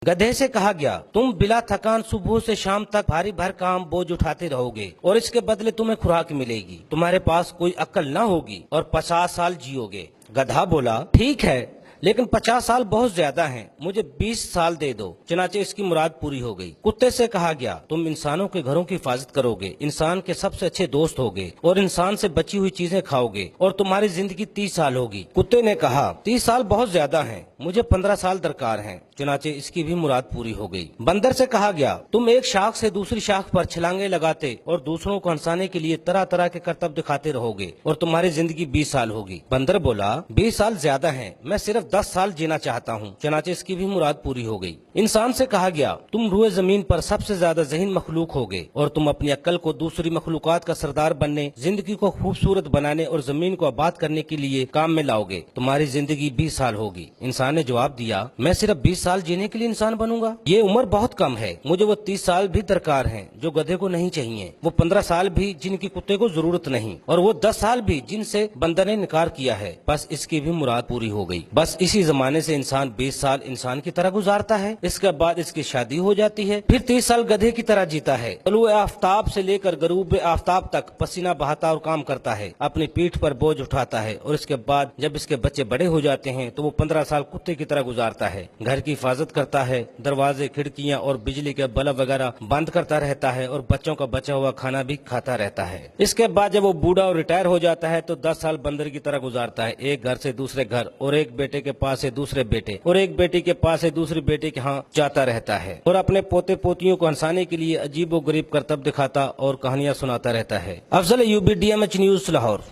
गधे से कहा गया, तुम बिला थकान सुबह से शाम तक भारी भरकम बोझ उठाते रहोगे और इसके बदले तुम्हें खुराक मिलेगी। तुम्हारे पास कोई अक्ल न होगी और 50 साल जियोगे। गधा बोला, ठीक है, लेकिन 50 साल बहुत ज्यादा हैं, मुझे 20 साल दे दो। चनाचे इसकी मुराद पूरी हो गई। कुत्ते से कहा गया, तुम इंसानों के घरों की हिफाजत करोगे, इंसान के सबसे अच्छे दोस्त होगे और इंसान से बची हुई चीजें खाओगे और तुम्हारी जिंदगी 30 साल होगी। कुत्ते ने कहा, 30 साल बहुत ज्यादा हैं, मुझे 15 साल दरकार हैं। चुनाचे इसकी भी मुराद पूरी हो गई। बंदर से कहा गया, तुम एक शाख से दूसरी शाख पर छलांगे लगाते और दूसरों को हंसाने के लिए तरह तरह के करतब दिखाते रहोगे और तुम्हारी जिंदगी 20 साल होगी। बंदर बोला, 20 साल ज्यादा हैं, मैं सिर्फ 10 साल जीना चाहता हूँ। चुनाचे इसकी भी मुराद पूरी हो गई। इंसान से कहा गया, तुम रूए जमीन पर सबसे ज्यादा ज़हीन मखलूक होगे और तुम अपनी अक्ल को दूसरी मखलूकात का सरदार बनने, जिंदगी को खूबसूरत बनाने और जमीन को आबाद करने के लिए काम में लाओगे। तुम्हारी जिंदगी 20 साल होगी। इंसान ने जवाब दिया, मैं सिर्फ 20 साल जीने के लिए इंसान बनूंगा, ये उम्र बहुत कम है, मुझे वो 30 साल भी दरकार हैं जो गधे को नहीं चाहिए, वो 15 साल भी जिनकी कुत्ते को जरूरत नहीं, और वो 10 साल भी जिनसे बंदर ने इनकार किया है। बस इसकी भी मुराद पूरी हो गई। बस इसी जमाने से इंसान 20 साल इंसान की तरह गुजारता है, इसके बाद इसकी शादी हो जाती है, फिर 30 साल गधे की तरह जीता है। तलुए आफ्ताब से लेकर गरूब आफ्ताब तक पसीना बहाता और काम करता है, अपनी पीठ पर बोझ उठाता है, और इसके बाद जब इसके बच्चे बड़े हो जाते हैं तो वो 15 साल कुत्ते की तरह गुजारता है, घर की हिफाजत करता है, दरवाजे, खिड़कियां और बिजली के बल्ब वगैरह बंद करता रहता है और बच्चों का बचा हुआ खाना भी खाता रहता है। इसके बाद जब वो बूढ़ा और रिटायर हो जाता है तो 10 साल बंदर की तरह गुजारता है, एक घर से दूसरे घर और एक बेटे के पास से दूसरे बेटे और एक बेटी के पास से दूसरे बेटे के यहाँ जाता रहता है और अपने पोते पोतियों को हंसाने के लिए अजीब व गरीब करतब दिखाता और कहानियां सुनाता रहता है। Afzal Ayubi, DMH news, Lahore.